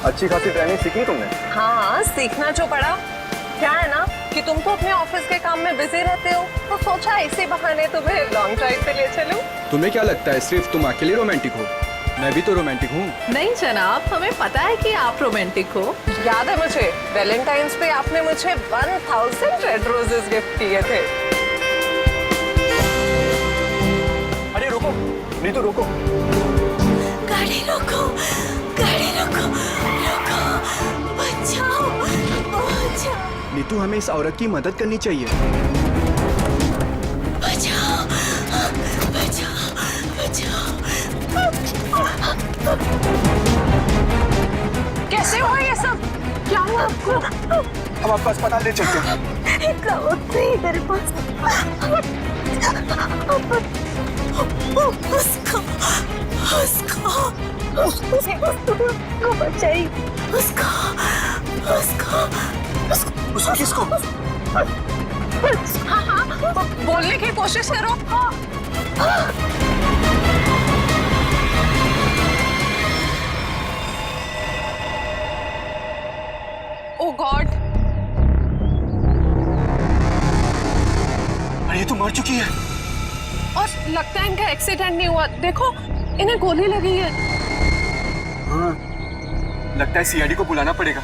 अच्छी खासी ट्रेनिंग सीखी तुमने? हाँ, सीखना जो पड़ा। क्या है ना कि तुम तो अपने ऑफिस के काम में बिजी रहते हो, तो सोचा इसी बहाने तुम्हें लॉन्ग ड्राइव पे ले चलूं। तुम्हें क्या लगता है सिर्फ तुम अकेले रोमांटिक हो? मैं भी तो रोमांटिक हूँ। नहीं जनाब, हमें पता है कि आप रोमांटिक हो। याद है मुझे, वैलेंटाइंस पे आपने मुझे 1000 रेड रोजेस गिफ्ट किए थे। अरे रुको, नीतू रुको। गाड़ी रोको, गाड़ी रोको, रोको, बचाओ, बचाओ, नीतू, हमें इस औरत की मदद करनी चाहिए। बचाओ, बचाओ, बचाओ। कैसे हुआ ये सब? क्या हुआ आपको? हम आपको अस्पताल ले चलते हैं। एक वक्त नहीं तेरे पास। उसको बचाई। उसको किसको? हाँ, बोलने की कोशिश करो। ओह गॉड, अरे ये तो मर चुकी है। और लगता है इनका एक्सीडेंट नहीं हुआ। देखो, इन्हें गोली लगी है। हाँ, लगता है सीआईडी को बुलाना पड़ेगा।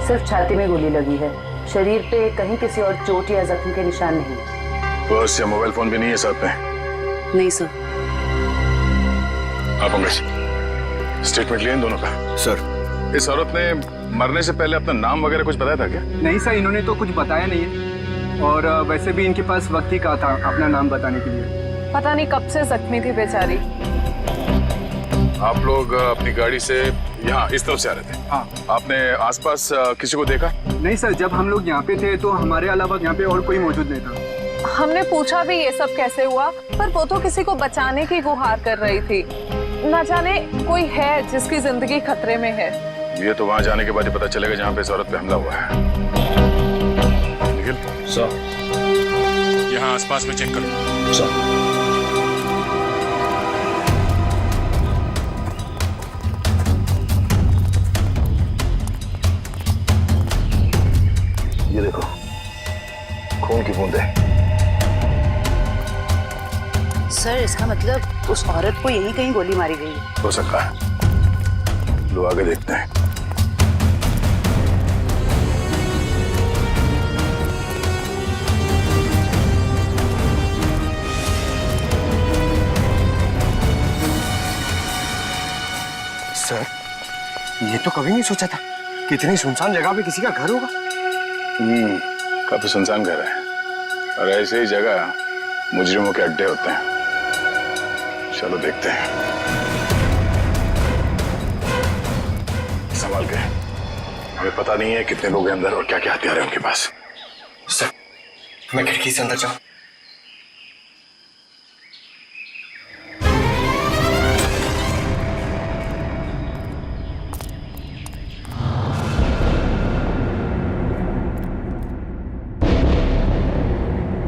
सिर्फ छाती में गोली लगी है, शरीर पे कहीं किसी और चोट या जख्म के निशान नहीं। पर्स या मोबाइल फोन भी नहीं है साथ में? नहीं सर। आप पंकज, स्टेटमेंट लिया इन दोनों का? सर, इस औरत ने मरने से पहले अपना नाम वगैरह कुछ बताया था क्या? नहीं सर, इन्होंने तो कुछ बताया नहीं है। और वैसे भी इनके पास वक्त ही कहा था अपना नाम बताने के लिए। पता नहीं कब से जख्मी थी बेचारी। आप लोग अपनी गाड़ी से यहाँ इस तरफ से आ रहे थे? हाँ। आपने आसपास किसी को देखा? नहीं सर, जब हम लोग यहाँ पे थे तो हमारे अलावा यहाँ पे और कोई मौजूद नहीं था। हमने पूछा भी ये सब कैसे हुआ, पर वो तो किसी को बचाने की गुहार कर रही थी। न जाने कोई है जिसकी जिंदगी खतरे में है। ये तो वहाँ जाने के बाद ही पता चलेगा जहाँ पे इस औरत पे हमला हुआ है। निखिल सर, यहाँ आसपास में चेक करो। सर, ये देखो, खून की बूंदें। सर, इसका मतलब उस औरत को यहीं कहीं गोली मारी गई है। हो सकता है, लो आगे देखते हैं। सर, ये तो कभी नहीं सोचा था कि इतनी सुनसान जगह पे किसी का घर होगा। काफी सुनसान घर है, और ऐसे ही जगह मुजरिमों के अड्डे होते हैं। चलो देखते हैं। संभाल के, हमें पता नहीं है कितने लोग हैं अंदर और क्या क्या हथियार है उनके पास। सर, मैं खिड़की से अंदर जाऊं?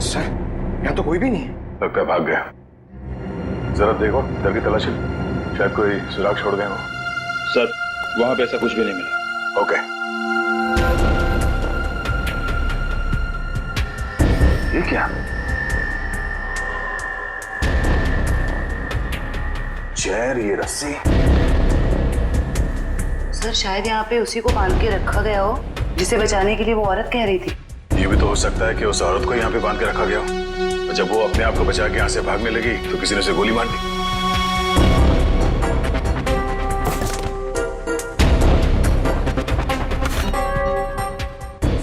सर, यहाँ तो कोई भी नहीं है। लगता है भाग गया। जरा देखो, इधर की तलाशी, शायद कोई सुराग छोड़ गए हो। सर, वहां पे ऐसा कुछ भी नहीं मिला। ओके। ये क्या? चेयर, ये रस्सी। सर, शायद यहाँ पे उसी को बांध के रखा गया हो जिसे बचाने के लिए वो औरत कह रही थी। ये भी तो हो सकता है कि उस औरत को यहाँ पे बांध के रखा गया हो, और जब वो अपने आप को बचा के यहाँ से भागने लगी तो किसी ने उसे गोली मार दी।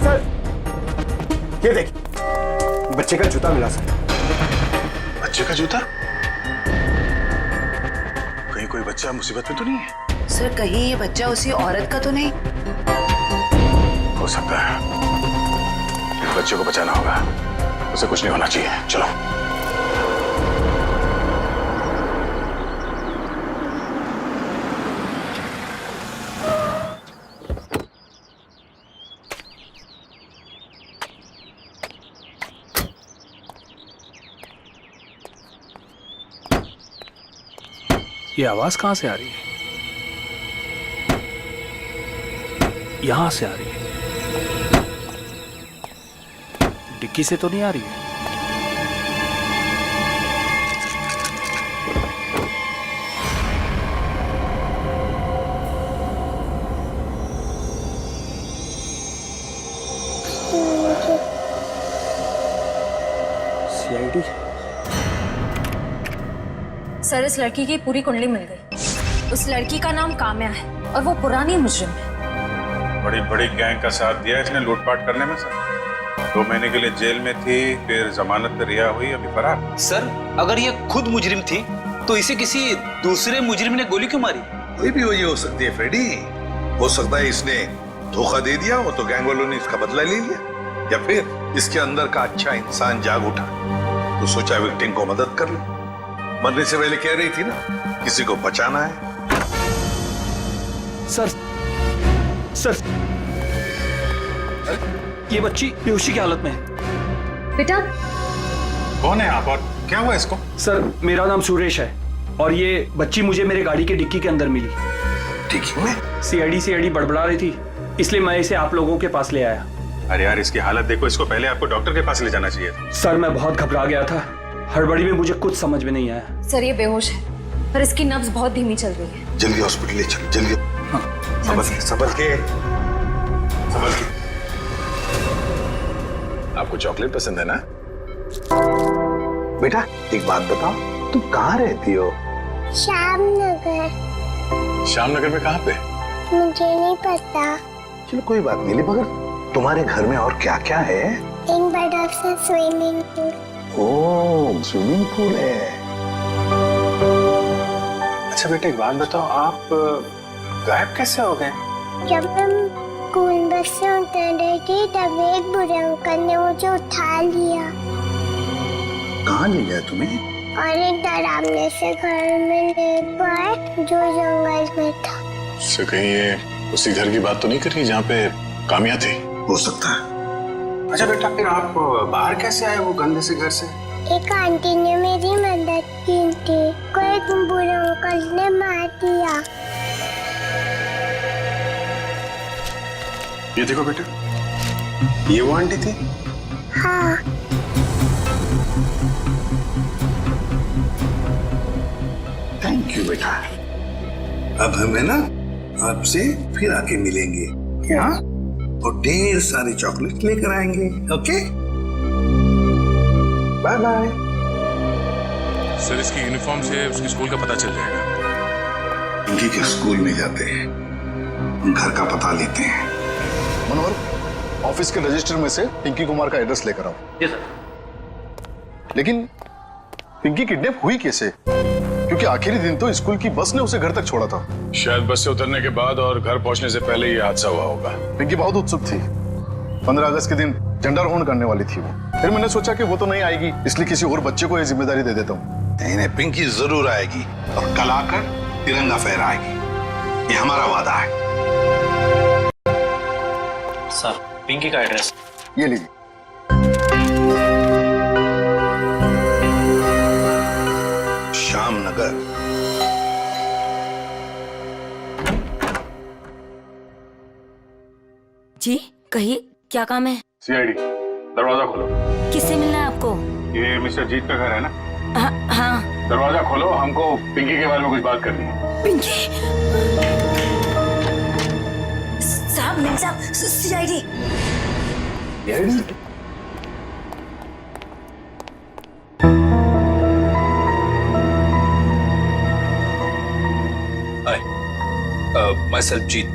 सर, ये देखिए, बच्चे का जूता मिला सर। बच्चे का जूता? कहीं कोई बच्चा मुसीबत में तो नहीं है? सर, कहीं ये बच्चा उसी औरत का तो नहीं? हो सकता है। इस बच्चे को बचाना होगा। उसे कुछ नहीं होना चाहिए। चलो। ये आवाज कहां से आ रही है? यहां से आ रही है। डिक्की से तो नहीं आ रही है। सीआईडी। सर, इस लड़की की पूरी कुंडली मिल गई। उस लड़की का नाम काम्या है और वो पुरानी मुजरिम है। बड़ी बड़ी गैंग का साथ दिया इसने लूटपाट करने में। सर 2 महीने के लिए जेल में थी, फिर जमानत पे रिहा हुई, अभी फरार। सर, अगर ये खुद मुजरिम थी तो इसे किसी दूसरे मुजरिम ने गोली क्यों मारी? कोई भी वजह हो सकती है फ्रेडी। हो सकता है इसने धोखा दे दिया हो तो गैंग वालों ने इसका बदला ले लिया, या फिर इसके अंदर का अच्छा इंसान जाग उठा तो सोचा विक्टिम को मदद कर ले। मरने से पहले कह रही थी ना, किसी को बचाना है। सर, ये बच्ची बेहोशी की हालत में है। बेटा, कौन है आप और क्या हुआ इसको? सर, मेरा नाम सुरेश है और ये बच्ची मुझे मेरे गाड़ी के डिक्की के अंदर मिली। ठीक है। सीआईडी बड़बड़ा रही थी, इसलिए मैं इसे आप लोगों के पास ले आया। अरे यार, इसकी हालत देखो, इसको पहले आपको डॉक्टर के पास ले जाना चाहिए था। सर, मैं बहुत घबरा गया था, हड़बड़ी में मुझे कुछ समझ में नहीं आया। सर ये बेहोश है पर इसकी नब्ज बहुत धीमी चल रही है। जल्दी हॉस्पिटल ले चलो, जल्दी। संभल के। आपको चॉकलेट पसंद है ना? बेटा एक बात बताओ, तुम कहाँ रहती हो? श्यामनगर। श्यामनगर में कहाँ पे? मुझे नहीं पता। चलो कोई बात नहीं, मगर तुम्हारे घर में और क्या क्या है? एक बड़ा सा स्विमिंग पूल। ओह, स्विमिंग पूल है। अच्छा बेटा एक बात बताओ, आप गायब कैसे हो गए? जब हम स्कूल बस से उतर रही थी तब एक बुरे अंकल ने मुझे उठा लिया कहाँ ले गया तुम्हें? और एक डरावने से घर में ले गए जो जंगल में था। उससे कहीं ये उसी घर की बात तो नहीं कर रही जहाँ पे काम्या थी? हो सकता है। अच्छा बेटा, फिर आप बाहर कैसे आए वो गंदे से घर से? एक आंटी ने मेरी मदद की थी, कोई एक बुरे अंकल ने मार दिया। ये देखो बेटा, ये वो आंटी थी? हाँ। थैंक यू बेटा। अब हमें ना आपसे फिर आके मिलेंगे, क्या? और ढेर सारी चॉकलेट लेकर आएंगे। Okay, bye bye. सर इसकी यूनिफॉर्म से उसके स्कूल का पता चल जाएगा। इनकी के स्कूल में जाते हैं, घर का पता लेते हैं। मनोहर, ऑफिस के रजिस्टर में से पिंकी कुमार का एड्रेस लेकर आओ। Yes sir. लेकिन पिंकी किडनैप हुई कैसे? क्योंकि आखिरी दिन तो स्कूल की बस ने उसे घर तक छोड़ा था। शायद बस से उतरने के बाद और घर पहुंचने से पहले ये हादसा हुआ होगा। पिंकी बहुत उत्सुक थी। 15 अगस्त के दिन झंडारोहण करने वाली थी वो। फिर मैंने सोचा कि वो तो नहीं आएगी, इसलिए किसी और बच्चे को ये जिम्मेदारी दे देता हूँ। नहीं, पिंकी जरूर आएगी और कल आकर तिरंगा फहराएगी, ये हमारा वादा है। सर, पिंकी का एड्रेस। ये लीजिए। श्यामनगर। जी कहिए, क्या काम है? सीआईडी, दरवाजा खोलो। किससे मिलना है आपको? ये मिस्टर जीत का घर है ना? हाँ। दरवाजा खोलो, हमको पिंकी के बारे में कुछ बात करनी है। पिंकी साहब, मिल साहब, सीआईडी। माय सेल्फ जीत।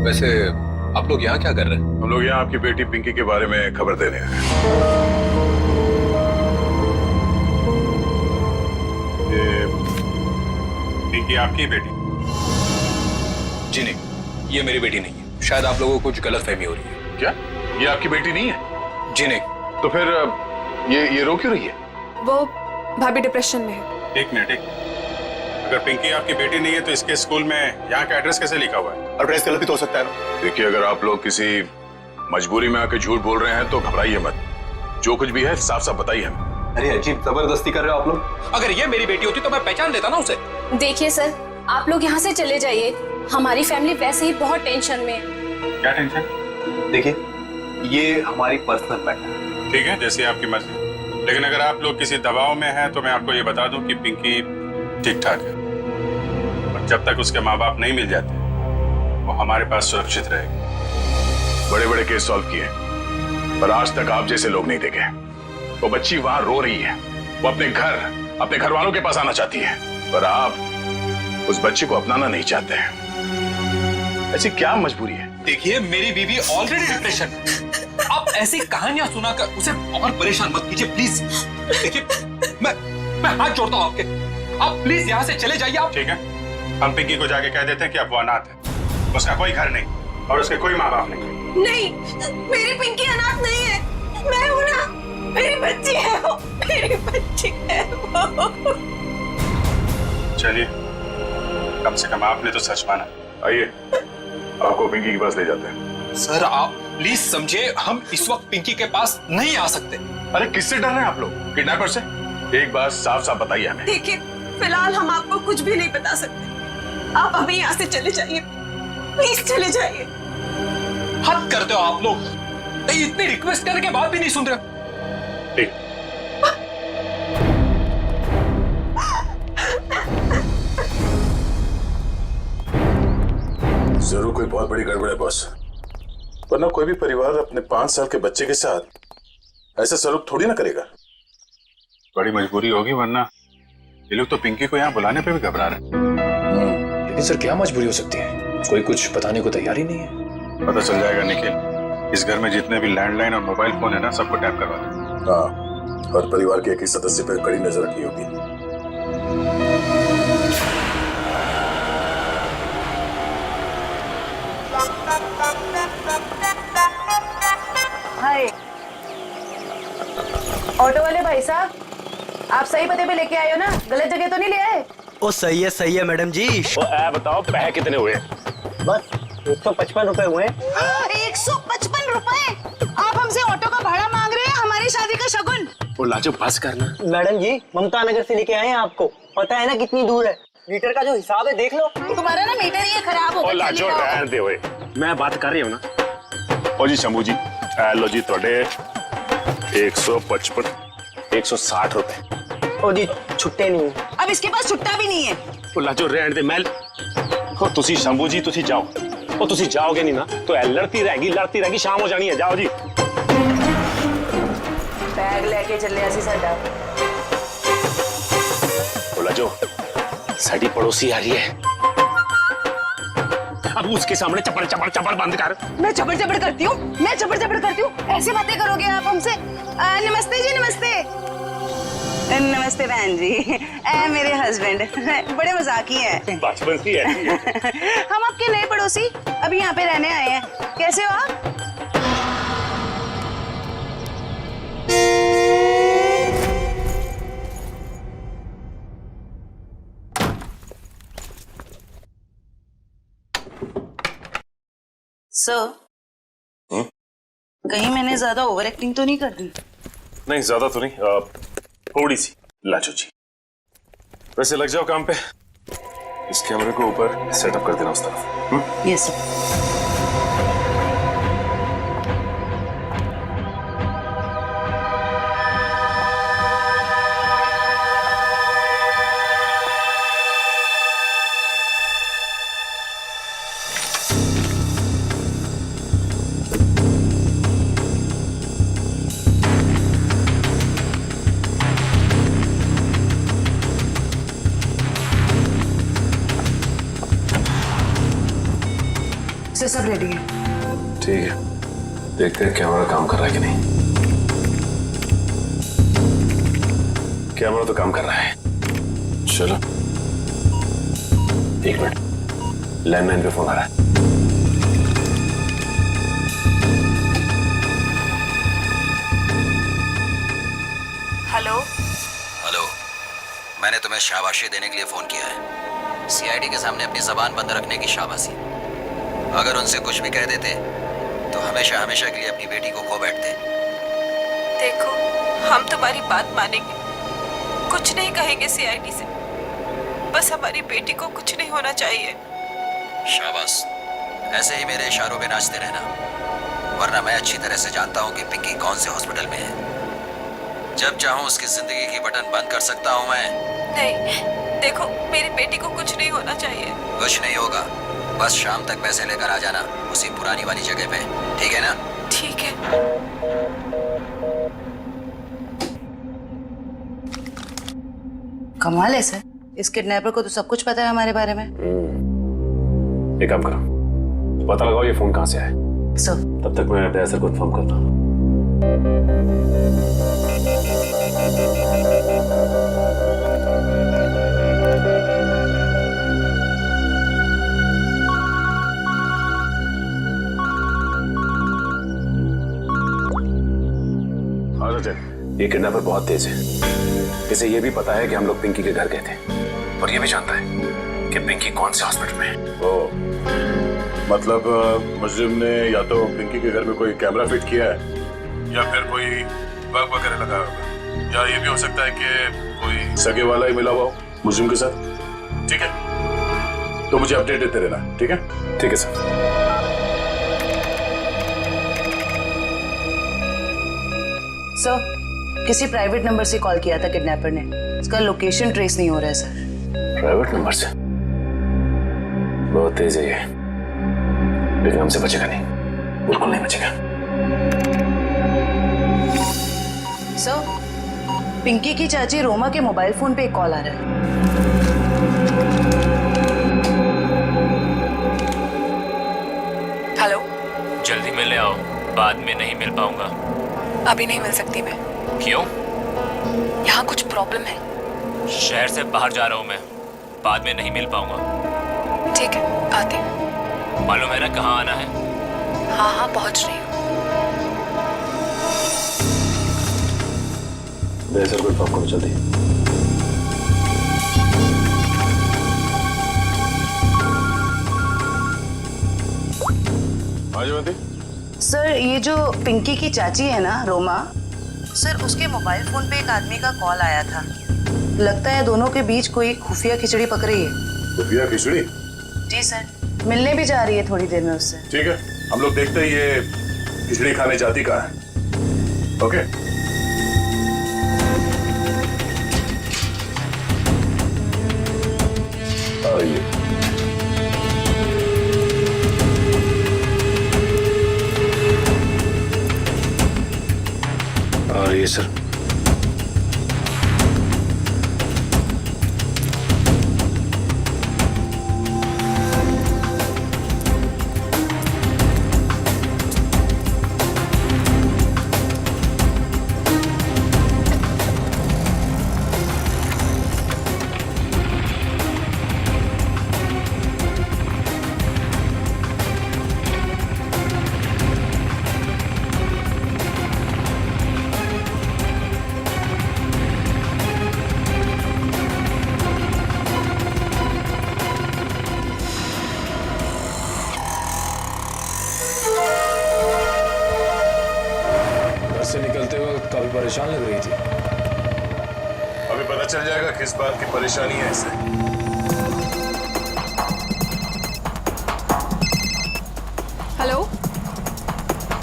वैसे आप लोग यहाँ क्या कर रहे हैं? हम लोग यहाँ आपकी बेटी पिंकी के बारे में खबर दे रहे हैं। ये पिंकी आपकी बेटी? जी नहीं, ये मेरी बेटी नहीं है। शायद आप लोगों को कुछ गलतफहमी हो रही है। क्या ये आपकी बेटी नहीं है? जी नहीं, तो फिर ये रो क्यों रही है? वो भाभी डिप्रेशन में है। एक मिनट, अगर पिंकी आपकी बेटी नहीं है तो इसके स्कूल में यहाँ का एड्रेस कैसे लिखा हुआ है? एड्रेस गलत भी तो हो सकता है ना। देखिए, अगर आप लोग किसी मजबूरी में आके झूठ बोल रहे हैं तो घबराइए मत। जो कुछ भी है साफ साफ बताइए हमें। अरे अजीब जबरदस्ती कर रहे हो आप लोग। अगर ये मेरी बेटी होती तो मैं पहचान लेता ना उसे। देखिए सर, आप लोग यहाँ से चले जाइए। हमारी फैमिली वैसे ही बहुत टेंशन में है। क्या टेंशन? देखिए, ये हमारी पर्सनल मैटर है। ठीक है, जैसी आपकी मर्जी। लेकिन अगर आप लोग किसी दबाव में हैं तो मैं आपको ये बता दूं कि पिंकी ठीक ठाक है, और जब तक उसके माँ बाप नहीं मिल जाते वो हमारे पास सुरक्षित रहेगी। बड़े बड़े केस सॉल्व किए, पर आज तक आप जैसे लोग नहीं देखे। वो बच्ची वहां रो रही है, वो अपने घर वालों के पास आना चाहती है, पर आप उस बच्ची को अपनाना नहीं चाहते हैं। ऐसी क्या मजबूरी है? देखिए, मेरी बीवी ऑलरेडी डिप्रेशन। आप ऐसी कहानियां सुनाकर उसे और परेशान मत कीजिए प्लीज। देखिए, मैं हाथ जोड़ता हूँ आपके। आप प्लीज यहाँ से चले जाइए। आप ठीक है, हम पिंकी को जाके कह देते हैं कि अब वो अनाथ है, उसका कोई घर नहीं और उसके कोई माँ बाप नहीं। नहीं, मेरी पिंकी अनाथ नहीं है। मैं हूं ना, मेरी बच्ची है वो, मेरी बच्ची है वो। चलिए, कम से कम आपने तो सच माना। आइए, आपको पिंकी के पास ले जाते हैं। सर, आप प्लीज समझे, हम इस वक्त पिंकी के पास नहीं आ सकते। अरे किससे डर रहे हैं आप लोग? किडनैपर से? एक बात साफ साफ बताइए हमें। देखिए, फिलहाल हम आपको कुछ भी नहीं बता सकते। आप अभी यहाँ से चले जाइए, प्लीज चले जाइए। हद करते हो आप लोग। इतनी रिक्वेस्ट करने के बाद भी नहीं सुन रहे। ठीक, जरूर कोई बहुत बड़ी गड़बड़ है बॉस, वरना कोई भी परिवार अपने 5 साल के बच्चे के साथ ऐसा सलूक थोड़ी ना करेगा। बड़ी मजबूरी होगी, वरना ये लोग तो पिंकी को यहाँ बुलाने पे भी घबरा रहे हैं। लेकिन सर, क्या मजबूरी हो सकती है? कोई कुछ बताने को तैयार ही नहीं है। पता चल जाएगा निखिल। इस घर में जितने भी लैंडलाइन और मोबाइल फोन है ना, सबको टैप करवा दे। हाँ, और परिवार के एक ही सदस्य पर कड़ी नजर रखनी होगी। हाय, ऑटो वाले भाई साहब, आप सही पते पे लेके आए हो ना? गलत जगह तो नहीं ले आए? ओ सही है मैडम जी। बताओ, पैसे कितने हुए? बस 155 रुपए हुए। 155 रुपए? आप हमसे ऑटो का भाड़ा मांग रहे हैं, हमारी शादी का शगुन? वो लाजो बस करना। मैडम जी, ममता नगर से लेके आए हैं आपको। पता है ना कितनी दूर है? मीटर का जो हिसाब है देख लो। तुम्हारा ना मीटर ये खराब हो गया। लाजो रहने दे ओए, मैं बात कर रही हूँ ना। ओ जी शंभू जी, लो जी थोड़े 155 160 रुपए। ओ जी, छुट्टे नहीं। अब इसके पास छुट्टा भी नहीं है। ओ लाजो रहने दे। मैं ओ तुसी शंभू जी तुसी जाओ। ओ तुसी जाओगे नहीं ना तो लड़ती रहेगी, शाम हो जानी है। जाओ जी। बैग लेके चले ऐसी साडा। ओ लाजो, साडी पड़ोसी आ रही है, अब उसके सामने चपड़ चपड़ चपड़ बंद कर। मैं चपड़ चपड़ करती हूँ, मैं चपड़ चपड़ करती हूँ? ऐसी बातें करोगे आप हमसे? नमस्ते जी, नमस्ते। नमस्ते बहन जी। मेरे हस्बैंड बड़े मजाकी हैं। बचपन से है। हम आपके नए पड़ोसी अभी यहाँ पे रहने आए हैं। कैसे हो आप? सर, कहीं मैंने ज्यादा ओवर एक्टिंग तो नहीं कर दी? नहीं, ज्यादा तो नहीं, थोड़ी सी। लाजो जी, वैसे लग जाओ काम पे। इस कैमरे को ऊपर सेटअप कर देना उस तरफ। Yes sir. सब रेडी है। ठीक है, देखते हैं कैमरा काम कर रहा है कि नहीं। कैमरा तो काम कर रहा है। चलो 1 मिनट, लैंडलाइन पे फोन आ रहा है। हेलो। हेलो, मैंने तुम्हें शाबाशी देने के लिए फोन किया है। सीआईडी के सामने अपनी जबान बंद रखने की शाबाशी। अगर उनसे कुछ भी कह देते तो हमेशा हमेशा के लिए अपनी बेटी को खो बैठते। देखो, हम तुम्हारी बात मानेंगे, कुछ नहीं कहेंगे सीआईडी से। बस हमारी बेटी को कुछ नहीं होना चाहिए। शाबाश, ऐसे ही मेरे इशारों पे नाचते रहना, वरना मैं अच्छी तरह से जानता हूँ कि पिंकी कौन से हॉस्पिटल में है। जब चाहूँ उसकी जिंदगी की बटन बंद कर सकता हूँ मैं। नहीं, देखो, मेरी बेटी को कुछ नहीं होना चाहिए। कुछ नहीं होगा, बस शाम तक पैसे लेकर आ जाना उसी पुरानी वाली जगह पे, ठीक है ना? ठीक है। कमाल है सर, इस किडनैपर को तो सब कुछ पता है हमारे बारे में। एक काम करो, पता लगाओ ये फोन कहाँ से आया। सर, तब तक मैं अटैचर को इन्फॉर्म करता हूँ। ये किडनैपर बहुत तेज है। इसे ये भी पता है कि हम लोग पिंकी के घर गए थे, और ये भी जानता है कि पिंकी कौन से हॉस्पिटल में है। ओ, मतलब मुजरिम ने या तो पिंकी के घर में कोई कैमरा फिट किया है, या फिर कोई बग वगैरह लगाया होगा, या ये भी हो सकता है कि कोई सगे वाला ही मिला हुआ हो मुजरिम के साथ। ठीक है, तो मुझे अपडेट देते रहना, ठीक है? ठीक है सर। सर, किसी प्राइवेट नंबर से कॉल किया था किडनैपर ने, इसका लोकेशन ट्रेस नहीं हो रहा है सर। प्राइवेट नंबर से? बहुत तेज है ये, लेकिन हमसे बचेगा नहीं, बिल्कुल नहीं बचेगा। सर, पिंकी की चाची रोमा के मोबाइल फोन पे एक कॉल आ रहा है। हेलो। जल्दी मिलने आओ, बाद में नहीं मिल पाऊंगा। अभी नहीं मिल सकती मैं। क्यों? यहाँ कुछ प्रॉब्लम है। शहर से बाहर जा रहा हूँ मैं, बाद में नहीं मिल पाऊंगा। ठीक है, आती हूँ। मालूम है ना कहाँ आना है? हाँ हाँ, पहुँच रही हूँ। सर को इन्फॉर्म करो जल्दी। सर, ये जो पिंकी की चाची है ना रोमा, सर उसके मोबाइल फोन पे एक आदमी का कॉल आया था। लगता है दोनों के बीच कोई खुफिया खिचड़ी पक रही है। खुफिया खिचड़ी? जी सर, मिलने भी जा रही है थोड़ी देर में उससे। ठीक है, हम लोग देखते हैं ये खिचड़ी खाने जाती कहाँ है। ओके? आइए। आ रही है सर। से निकलते वक्त काफी परेशान लग रही थी। अभी पता चल जाएगा किस बात की परेशानी है इसे। हेलो,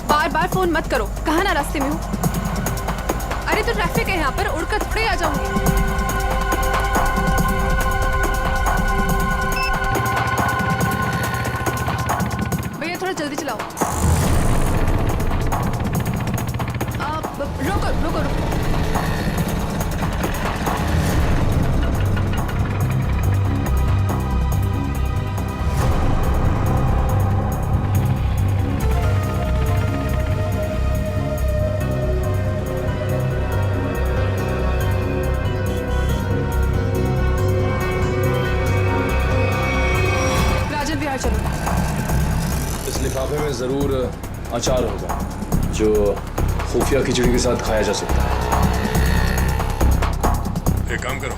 बार बार फोन मत करो, कहाँ ना रास्ते में हूँ। अरे तो ट्रैफिक है यहाँ पर, उड़कर थोड़े आ जाऊंगी। भैया थोड़ा जल्दी चलाओ। रोको रोको रोको। राजन बिहार चलो। इस लिफाफे में जरूर अचार होगा जो खुफिया खिचड़ी के साथ खाया जा सकता है। एक काम करो,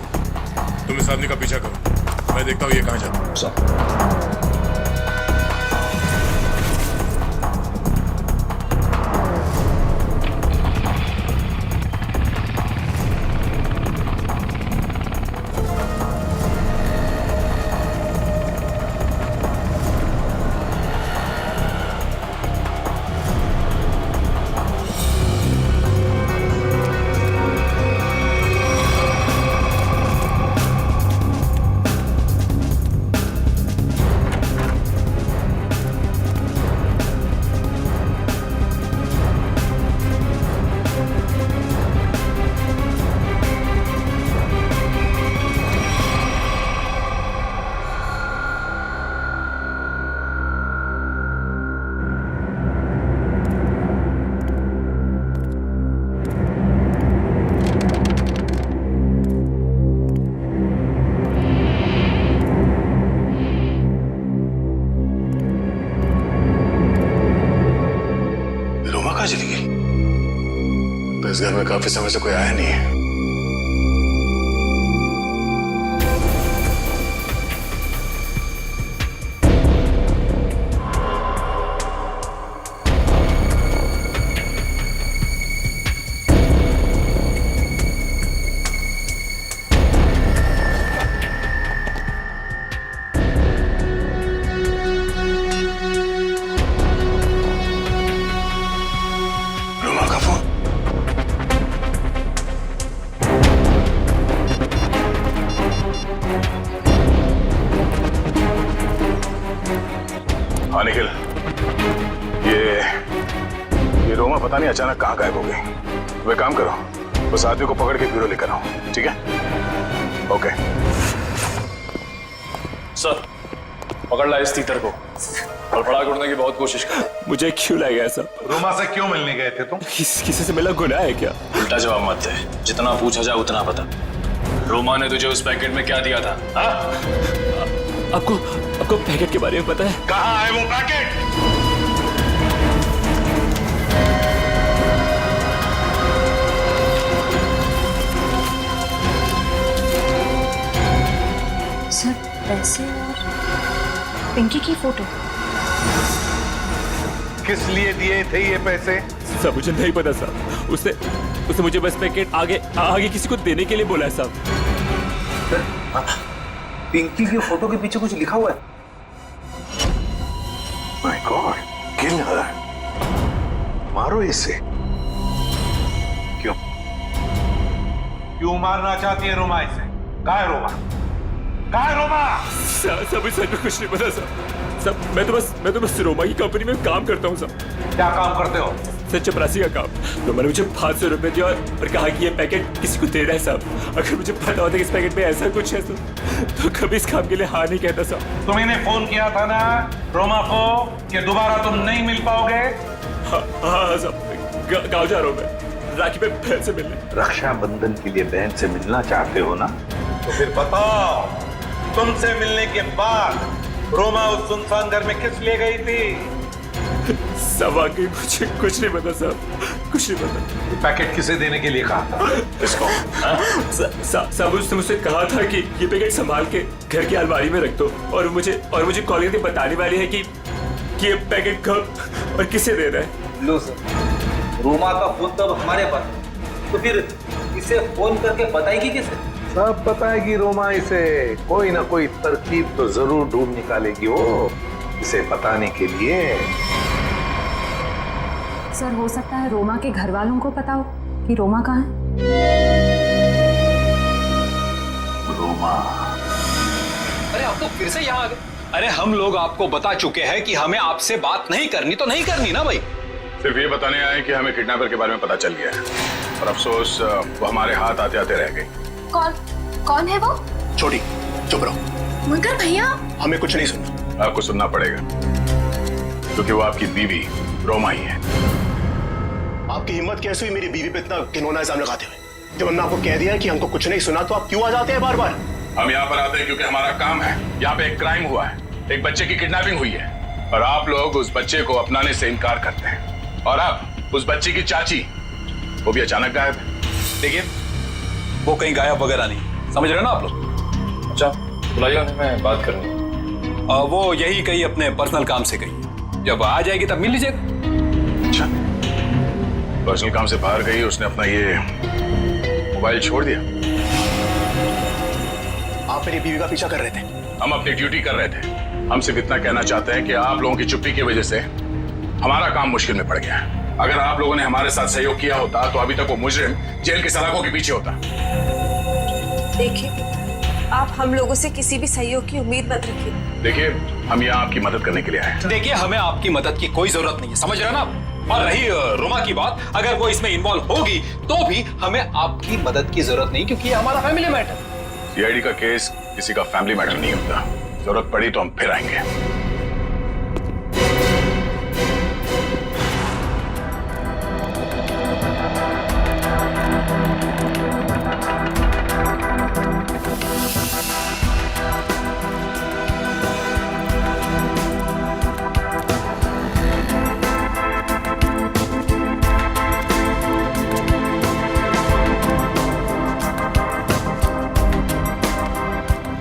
तुम इस आदमी का पीछा करो, मैं देखता हूँ ये कहाँ जाता है। चली गई तो इस घर में काफी समय से कोई आया नहीं है। हाँ निखिल, ये रोमा पता नहीं अचानक कहाँ गायब हो गई। वे काम करो, उस आदमी को पकड़ के ब्यूरो लेकर आओ, ठीक है? ओके सर, पकड़ ला इस तीतर को और बड़ा ढूंढने की बहुत कोशिश कर। मुझे क्यों लाया गया सर? रोमा से क्यों मिलने गए थे तुम? किसी से मिला गुनाह है क्या? उल्टा जवाब मत दे, जितना पूछा जाए उतना बता। रोमा ने तुझे उस पैकेट में क्या दिया था? आपको पैकेट के बारे में पता है? कहाँ है वो पैकेट? सर पैसे और पिंकी की फोटो। किस लिए दिए थे ये पैसे? सब मुझे नहीं पता साहब। उसने मुझे बस पैकेट आगे किसी को देने के लिए बोला है साहब। पिंकी की फोटो के पीछे कुछ लिखा हुआ है। माय गॉड, किल हर। मारो इसे। क्यों मारना चाहती है रोमा इसे? कहाँ है रोमा? कहाँ है रोमा? सब सच में कुछ नहीं पता सब मैं तो बस रोमा की कंपनी में काम करता हूँ सब। क्या काम करते हो? सर चपरासी का काम। तो मैंने मुझे 500 रुपए दिया और कहा कि ये पैकेट किसी को देना है साहब। अगर मुझे पता होता कि इस पैकेट में ऐसा कुछ है तो कभी इस काम के लिए हाँ नहीं कहता साहब। तुमने फोन किया था ना रोमा को कि दोबारा तुम नहीं मिल पाओगे? हाँ साहब, गाँव जा रहा हूँ मैं राखी पे बहन से मिलने। रक्षाबंधन के लिए बहन से मिलना चाहते हो ना? तो फिर बताओ, तुमसे मिलने के बाद रोमा उस सुनसान घर में किस लिए गई थी? सब आगे मुझे कुछ नहीं पता साहब, कुछ नहीं पता। पैकेट किसे देने के लिए कहा था? इसको साहब उसने मुझसे कहा था कि ये पैकेट संभाल के घर की अलमारी में रख दो और मुझे कॉल करके बताने वाली है कि ये पैकेट कब और किसे देना है। लो सर, रोमा का फोन तब हमारे पास, तो फिर इसे फोन करके बताएगी किसे? सब बताएगी रोमा इसे। कोई ना कोई तरकीब तो जरूर ढूंढ निकालेगी वो इसे बताने के लिए। सर हो सकता है रोमा के घर वालों को पता हो कि रोमा कहाँ है। रोमा, अरे आप तो फिर से यहाँ आ गए। अरे हम लोग आपको बता चुके हैं कि हमें आपसे बात नहीं करनी, तो नहीं करनी ना भाई। सिर्फ ये बताने आए कि हमें किडनैपर के बारे में पता चल गया है और अफसोस वो हमारे हाथ आते आते रह गई। कौन है वो? छोटी चुप रहो। मगर भैया हमें कुछ नहीं सुनना। आपको सुनना पड़ेगा क्योंकि वो आपकी बीवी रोमा ही है। आपकी हिम्मत कैसे हुई मेरी बीवी पे इतना घिनौना इल्जाम लगाते हुए? जब हमने आपको कह दिया कि हमको कुछ नहीं सुना तो आप क्यों आ जाते हैं बार बार? हम यहाँ पर आते हैं क्योंकि हमारा काम है। यहाँ पे एक क्राइम हुआ है, एक बच्चे की किडनैपिंग हुई है और आप लोग उस बच्चे को अपनाने से इनकार करते हैं। और अब उस बच्ची की चाची वो भी अचानक गायब है। देखिए वो कहीं गायब वगैरह नहीं, समझ रहे हो ना आप लोग? अच्छा, बुलाइए उन्हें, मैं बात करनी। वो यही कहीं अपने पर्सनल काम से गई, जब आ जाएगी तब मिल लीजिएगा। अच्छा, पर्सनल काम से बाहर गई, उसने अपना ये मोबाइल छोड़ दिया? आप मेरी बीवी का पीछा कर रहे थे। हम अपनी ड्यूटी कर रहे थे। हम सिर्फ इतना कहना चाहते हैं कि आप लोगों की चुप्पी की वजह से हमारा काम मुश्किल में पड़ गया है। अगर आप लोगों ने हमारे साथ सहयोग किया होता तो अभी तक वो मुजरिम जेल की सलाखों के पीछे होता। देखिए, आप हम लोगों से किसी भी सहयोग की उम्मीद मत रखिए। देखिए, हम यहाँ आपकी मदद करने के लिए आए हैं। देखिए, हमें आपकी मदद की कोई जरूरत नहीं है, समझ रहे हो ना आप? और रही रोमा की बात, अगर वो इसमें इन्वॉल्व होगी तो भी हमें आपकी मदद की जरूरत नहीं, क्योंकि ये हमारा फैमिली मैटर। सीआईडी का केस किसी का फैमिली मैटर नहीं होता। जरूरत पड़ी तो हम फिर आएंगे।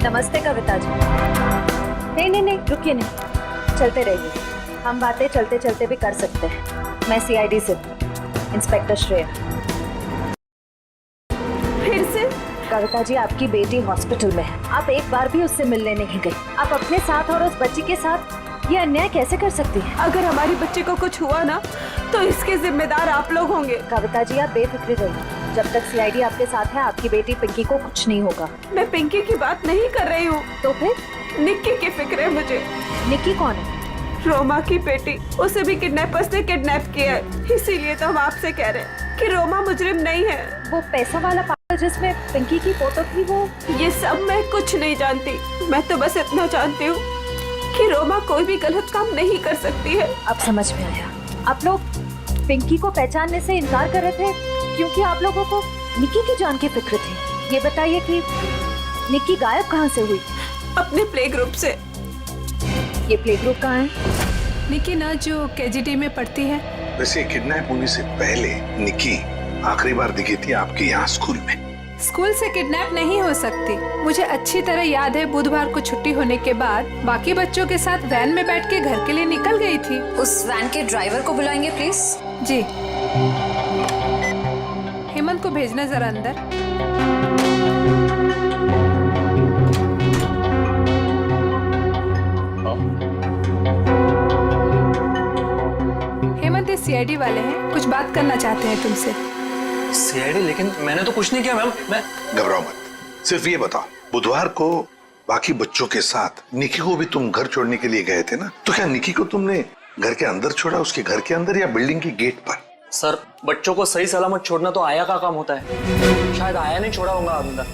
नमस्ते कविता जी। नहीं, रुकिए नहीं, चलते रहिए। हम बातें चलते चलते भी कर सकते हैं। मैं सीआईडी से हूँ, इंस्पेक्टर श्रेया। फिर से? कविता जी, आपकी बेटी हॉस्पिटल में है, आप एक बार भी उससे मिलने नहीं गई। आप अपने साथ और उस बच्ची के साथ ये अन्याय कैसे कर सकती हैं? अगर हमारी बच्चे को कुछ हुआ ना तो इसके जिम्मेदार आप लोग होंगे। कविता जी, आप बेफिक्र रहिए। जब तक सीआईडी आपके साथ है, आपकी बेटी पिंकी को कुछ नहीं होगा। मैं पिंकी की बात नहीं कर रही हूँ। तो फिर? निक्की की फिक्र है मुझे। निक्की कौन है? रोमा की बेटी। उसे भी किडनैपर्स ने किडनैप किया है, इसीलिए तो हम आपसे कह रहे हैं कि रोमा मुजरिम नहीं है। वो पैसा वाला पागल जिसमें पिंकी की फोटो थी, वो? ये सब मैं कुछ नहीं जानती। मैं तो बस इतना जानती हूँ कि रोमा कोई भी गलत काम नहीं कर सकती है। अब समझ में आया। आप लोग पिंकी को पहचानने से इनकार कर रहे थे क्योंकि आप लोगों को निक्की की जान की फिक्र थी। ये बताइए कि निक्की गायब कहाँ से हुई? अपने प्ले ग्रुप से। ये प्ले ग्रुप कहाँ है? निक्की ना जो केजीटी में पढ़ती है। वैसे किडनैप होने से पहले निक्की आखिरी बार दिखी थी आपके यहाँ स्कूल में। स्कूल से किडनैप नहीं हो सकती। मुझे अच्छी तरह याद है, बुधवार को छुट्टी होने के बाद बाकी बच्चों के साथ वैन में बैठ के घर के लिए निकल गई थी। उस वैन के ड्राइवर को बुलाएंगे प्लीज। जी। हेमंत को भेजना जरा अंदर। हेमंत ये सीआईडी वाले हैं, कुछ बात करना चाहते हैं तुमसे। सीआईडी? लेकिन मैंने तो कुछ नहीं किया मैम। मैं घबराओ मत, सिर्फ ये बताओ, बुधवार को बाकी बच्चों के साथ निक्की को भी तुम घर छोड़ने के लिए गए थे ना? तो क्या निक्की को तुमने घर के अंदर छोड़ा, उसके घर के अंदर या बिल्डिंग की गेट पर? सर, बच्चों को सही सलामत छोड़ना तो आया का काम होता है। शायद आया नहीं छोड़ा होगा अंदर।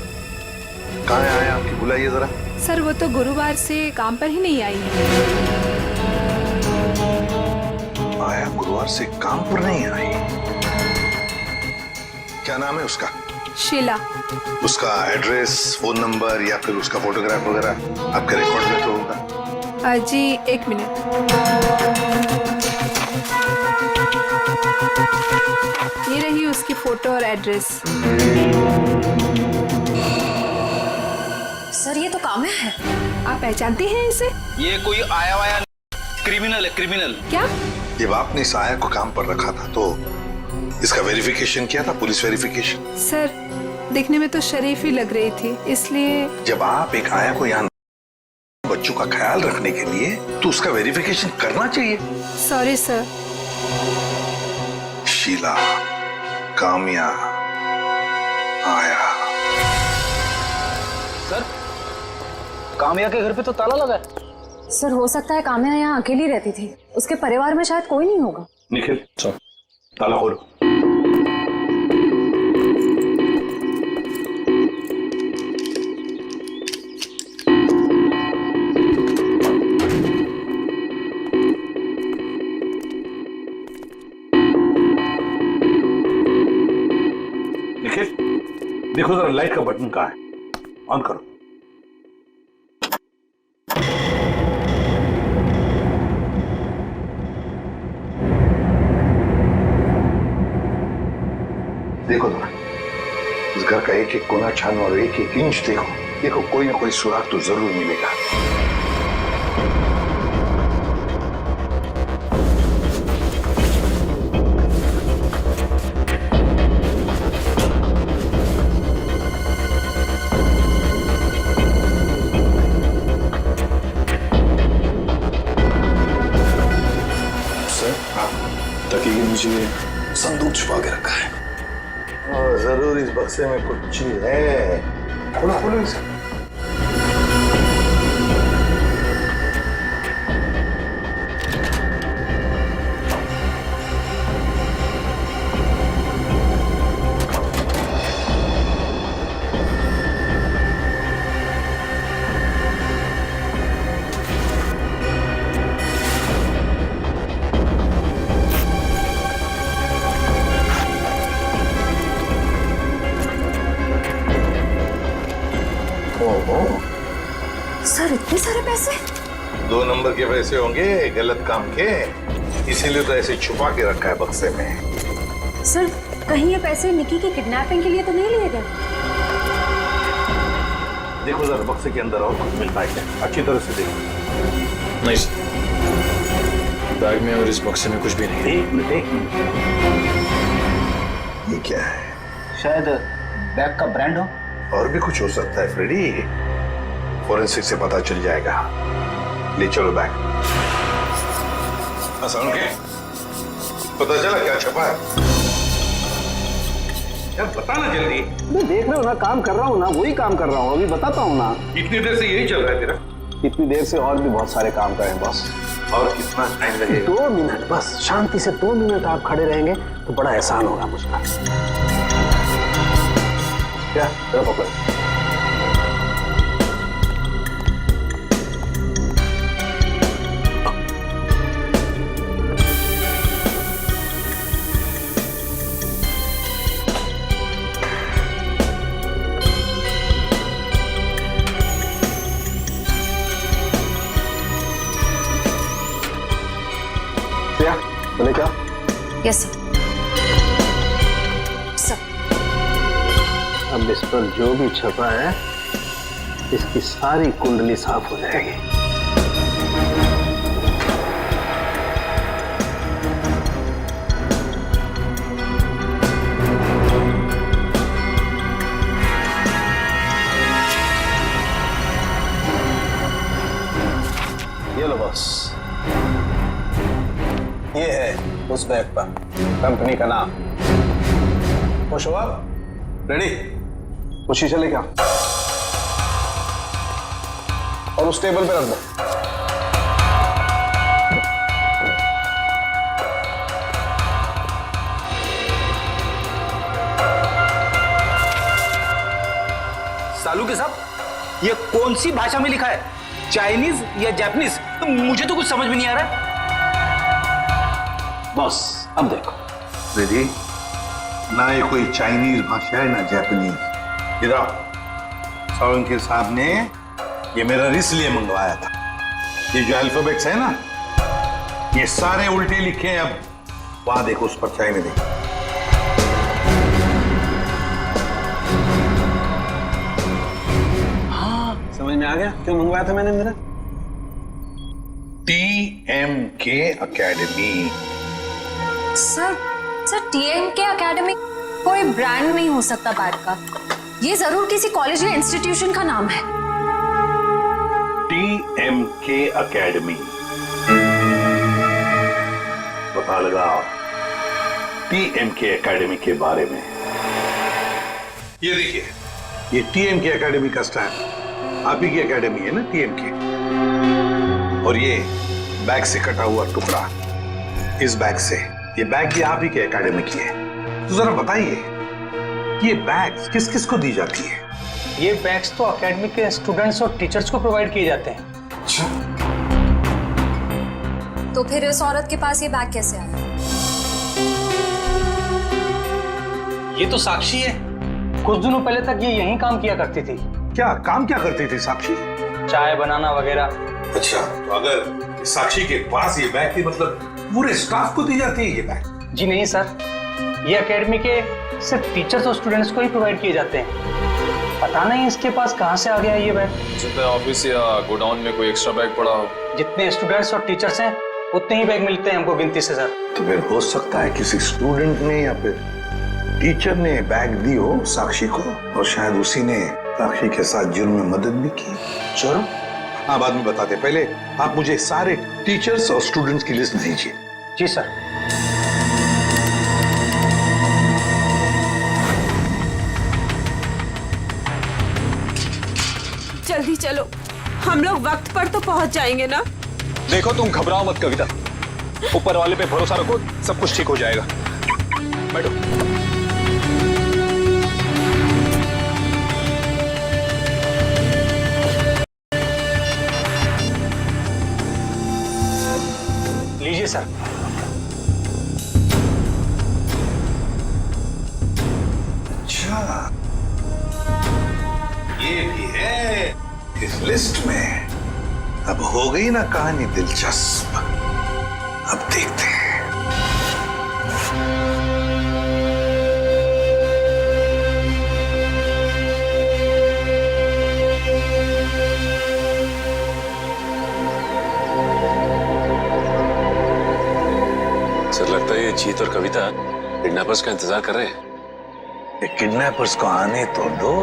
कहाँ है आया आपकी? बुलाइए जरा। सर, वो तो गुरुवार से काम पर ही नहीं आई है। आया गुरुवार से काम पर नहीं आई? क्या नाम है उसका? शीला। उसका एड्रेस, फोन नंबर या फिर उसका फोटोग्राफ वगैरह आपके रिकॉर्ड में तो होगा? जी, एक मिनट। ये रही उसकी फोटो और एड्रेस। सर, ये तो काम्या है। आप पहचानते हैं इसे? ये कोई आया वाया क्रिमिनल है, क्रिमिनल। क्या? जब आपने इस आया को काम पर रखा था तो इसका वेरिफिकेशन किया था, पुलिस वेरिफिकेशन? सर, दिखने में तो शरीफ ही लग रही थी, इसलिए। जब आप एक आया को यहाँ बच्चों का ख्याल रखने के लिए, तो उसका वेरिफिकेशन करना चाहिए। Sorry sir. शीला, काम्या, आया। सर, काम्या के घर पे तो ताला लगा है। सर, हो सकता है काम्या यहाँ अकेली रहती थी, उसके परिवार में शायद कोई नहीं होगा। निखिल, ताला खोलो। निखिल, देखो जरा लाइट का बटन कहाँ है, ऑन करो। देखो जरा, इस घर का एक एक कोना छानो और एक एक इंच देखो, देखो कोई ना कोई सुराग तो जरूर मिलेगा। ताकि मुझे संदूक छुपा के रखा है। जरूर इस बक्से में कुछ चीज है। खोलो खोलो इसे। सर इतने सारे पैसे? 2 नंबर के पैसे होंगे गलत काम के, इसीलिए तो ऐसे छुपा के रखा है बक्से में। सर कहीं ये पैसे निकी की किडनैपिंग के लिए तो नहीं लिए गए? देखो जरा बक्से के अंदर और कुछ मिलता है क्या, अच्छी तरह से देखो। नहीं सर, बैग में और इस बक्से में कुछ भी नहीं। एक मिनट ये क्या है? शायद बैग का ब्रांड हो। और भी कुछ हो सकता है फ्रेडी, फोरेंसिक से पता चल जाएगा। ले चलो बैग। असम के पता चला क्या छपा है? यार बताना जल्दी। मैं देख रहे हो ना, काम कर रहा हूँ ना, वही काम कर रहा हूँ, अभी बताता हूँ ना। इतनी देर से यही चल रहा है तेरा? इतनी देर से और भी बहुत सारे काम करें बॉस। और कितना टाइम लगेगा? 2 मिनट बस, शांति से 2 मिनट आप खड़े रहेंगे तो बड़ा एहसान होगा मुझका। क्या पकड़। बोले क्या? Yes sir. अब इस पर जो भी छपा है इसकी सारी कुंडली साफ हो जाएगी। ये लो बॉस, ये है उस बैग पर कंपनी का नाम। खुश हुआ? रेडी? वो शीशा लेके आओ और उस टेबल पे रख दो। सालू के साहब, ये कौन सी भाषा में लिखा है? चाइनीज या जापानीज? तो मुझे तो कुछ समझ में नहीं आ रहा। बॉस अब देखो। रेडी? ना ये कोई चाइनीज भाषा है ना जापानीज। इधर सालुंके साहब ने ये मेरा इसलिए मंगवाया था। ये जो अल्फाबेट्स है ना, ये सारे उल्टे लिखे हैं। अब वहां देखो, उस परछाई में देखो। हाँ समझ में आ गया क्यों मंगवाया था मैंने। मेरा TMK academy. Sir TMK academy कोई ब्रांड नहीं हो सकता बैग का, ये जरूर किसी कॉलेज या इंस्टीट्यूशन का नाम है। TMK अकेडमी, पता लगाओ TMK अकेडमी के बारे में। ये देखिए, ये TMK अकेडमी का स्टैंड आप ही की अकेडमी है ना, TMK। और ये बैग से कटा हुआ टुकड़ा, इस बैग से, ये बैग भी आप ही के एकेडमी की है। तो जरा बताइए, ये बैग्स किस किस को दी जाती है? ये बैग्स तो एकेडमी के स्टूडेंट्स और टीचर्स को प्रोवाइड किए जाते हैं। तो फिर इस औरत के पास ये बैग कैसे आया? ये तो साक्षी है, कुछ दिनों पहले तक ये यहीं काम किया करती थी। क्या काम क्या करती थी साक्षी? चाय बनाना वगैरह। अच्छा, तो अगर साक्षी के पास ये बैग थी, मतलब पूरे स्टाफ को दी जाती है ये बैग? जी नहीं सर, ये एकेडमी के सिर्फ टीचर्स और स्टूडेंट्स को ही प्रोवाइड किए जाते हैं। पता नहीं इसके पास कहाँ से आ गया ये बैग। ऑफिस या गोडाउन में कोई एक्स्ट्रा बैग पड़ा हो। जितने स्टूडेंट्स और टीचर्स हैं उतने ही बैग मिलते हैं हमको गिनती से सर। तो फिर हो सकता है किसी स्टूडेंट ने या फिर टीचर ने बैग दी हो साक्षी को, और शायद उसी ने साक्षी के साथ जुर्म में मदद भी की। जुर्म? हाँ, बाद में बताते, पहले आप मुझे सारे टीचर्स और स्टूडेंट्स की लिस्ट दीजिए। जी सर। जल्दी चलो, हम लोग वक्त पर तो पहुंच जाएंगे ना। देखो तुम घबराओ मत कविता, ऊपर वाले पे भरोसा रखो, सब कुछ ठीक हो जाएगा। बैठो। लीजिए सर। अच्छा, ये भी है इस लिस्ट में। अब हो गई ना कहानी दिलचस्प। अब देखते हैं। सर, लगता है ये जीत और कविता किडनैपर्स का इंतजार कर रहे हैं। ये किडनैपर्स को आने तो दो,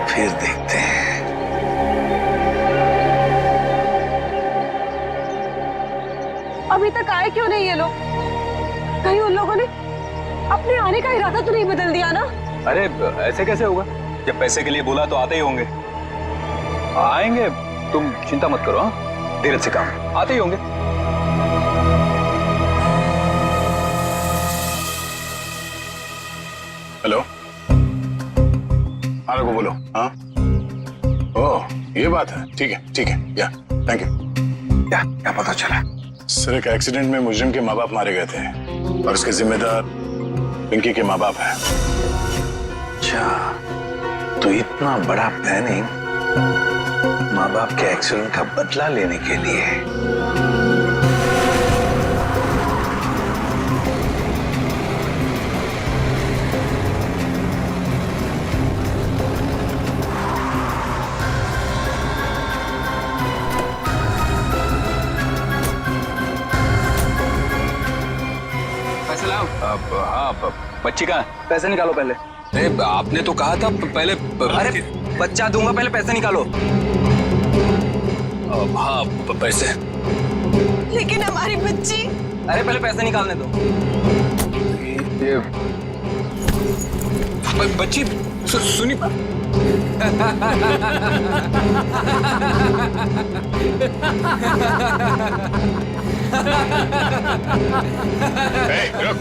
फिर देखते हैं। अभी तक आए क्यों नहीं ये लोग? कहीं उन लोगों ने अपने आने का इरादा तो नहीं बदल दिया ना? अरे ऐसे कैसे होगा? जब पैसे के लिए बोला तो आते ही होंगे। आएंगे, तुम चिंता मत करो। हाँ, धीरज से काम, आते ही होंगे। हेलो, हाँ रघु बोलो। हाँ, ओह ये बात है, ठीक है, या थैंक यू। क्या पता चला? सर, एक एक्सीडेंट में मुजरिम के माँ बाप मारे गए थे और उसके जिम्मेदार पिंकी के माँ बाप हैं। अच्छा, तो इतना बड़ा प्लानिंग माँ बाप के एक्सीडेंट का बदला लेने के लिए। हाँ, बच्ची कहाँ है? पैसे निकालो पहले। अरे आपने तो कहा था पहले। अरे बच्चा दूंगा, पहले पैसे निकालो। हाँ पैसे। लेकिन हमारी बच्ची। अरे पहले पैसे निकालने दो। ये बच्ची सुनी। रुक।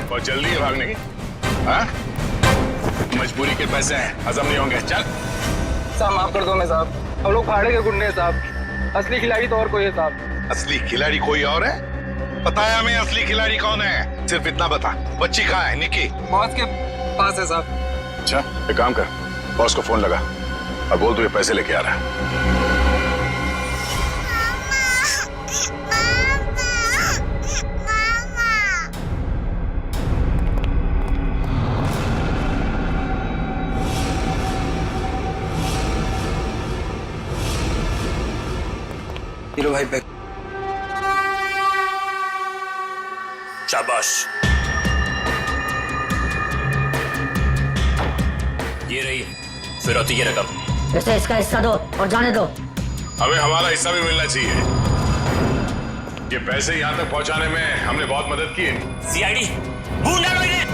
बहुत जल्दी है भागने की। हाँ, मजबूरी के पैसे हैं, हजम नहीं होंगे। चल साहब माफ कर दो मैं साहब, हम लोग भाड़े के गुंडे हैं साहब। असली खिलाड़ी तो और कोई है साहब। असली खिलाड़ी कोई और है? बताया हमें असली खिलाड़ी कौन है? सिर्फ इतना बता, बच्ची कहाँ है? निकी बॉस के पास है साहब। अच्छा, एक काम कर, बॉस को फोन लगा और बोल तू ये पैसे लेके आ रहा है। लो भाई बैग। शाबाश, ये रही फिरौती की रकम। इसे इसका हिस्सा दो और जाने दो। हमें हमारा हिस्सा भी मिलना चाहिए। ये पैसे यहाँ तक पहुँचाने में हमने बहुत मदद की है। सीआईडी ढूंढ डालो इन्हें।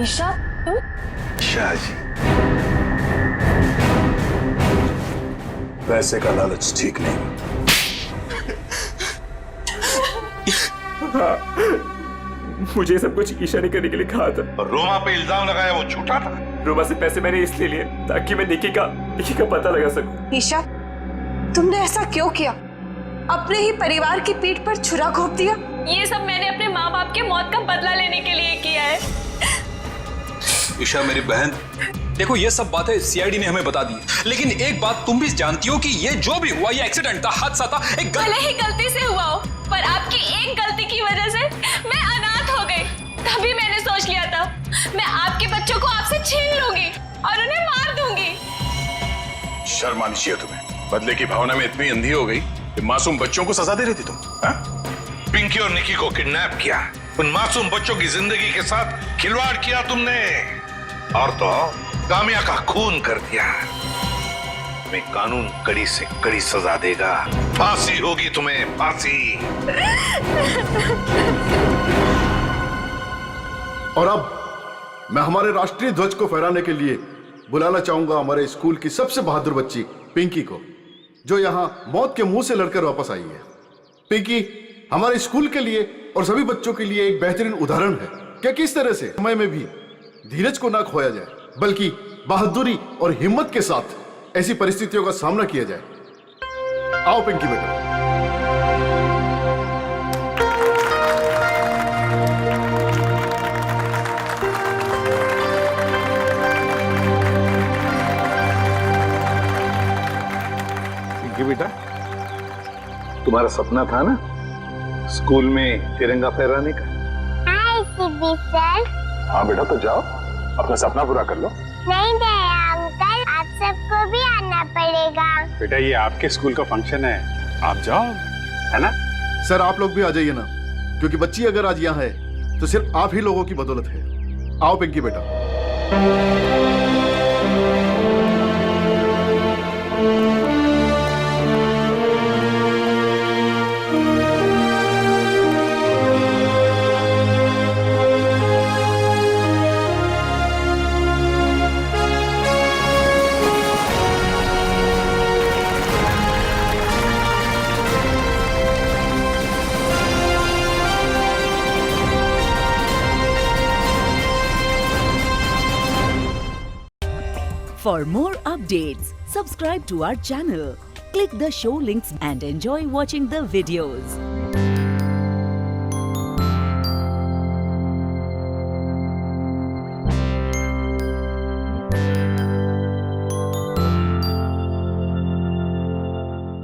ईशा तुम? शाह जी, पैसे का लालच ठीक नहीं। मुझे सब कुछ ईशा ने करने के लिए कहा था। और रोमा पे इल्जाम लगाया वो झूठा था। रोमा से पैसे मैंने इसलिए लिए ताकि मैं निकी का पता लगा सकूं। ईशा तुमने ऐसा क्यों किया? अपने ही परिवार की पीठ पर छुरा घोंप दिया। ये सब मैंने अपने माँ बाप के मौत का बदला लेने के लिए किया है। ईशा मेरी बहन, देखो ये सब बातें सीआईडी ने हमें बता दी है, लेकिन एक बात तुम भी जानती हो कि ये जो भी हुआ ये एक्सीडेंट था, हादसा था, एक भले ही गलती से हुआ हो, पर आपकी एक गलती की वजह से मैं अनाथ हो गई। तभी मैंने सोच लिया था मैं आपके बच्चों को आपसे छीन लूंगी और उन्हें मार दूंगी। शर्म आनी चाहिए तुम्हें। बदले की भावना में इतनी अंधी हो गई कि मासूम बच्चों को सजा दे रही थी तुम। पिंकी और निकी को किडनैप किया, उन मासूम बच्चों की जिंदगी के साथ खिलवाड़ किया तुमने, और तो कामिया का खून कर दिया। तुम्हें कानून कड़ी से कड़ी सजा देगा, फांसी होगी तुम्हें, फांसी। और अब मैं हमारे राष्ट्रीय ध्वज को फहराने के लिए बुलाना चाहूंगा हमारे स्कूल की सबसे बहादुर बच्ची पिंकी को, जो यहाँ मौत के मुंह से लड़कर वापस आई है। पिंकी हमारे स्कूल के लिए और सभी बच्चों के लिए एक बेहतरीन उदाहरण है कि किस तरह से समय में भी धीरज को ना खोया जाए, बल्कि बहादुरी और हिम्मत के साथ ऐसी परिस्थितियों का सामना किया जाए। आओ पिंकी बेटा। पिंकी बेटा, तुम्हारा सपना था ना स्कूल में तिरंगा फहराने का? हाय सिद्धि सर। हाँ बेटा, तो जाओ अपना सपना पूरा कर लो। नहीं दया अंकल, आप सबको भी आना पड़ेगा। बेटा ये आपके स्कूल का फंक्शन है, आप जाओ, है ना? सर आप लोग भी आ जाइए ना, क्योंकि बच्ची अगर आज यहाँ है तो सिर्फ आप ही लोगों की बदौलत है। आओ पिंकी बेटा। For more updates, subscribe to our channel, click the show links and enjoy watching the videos.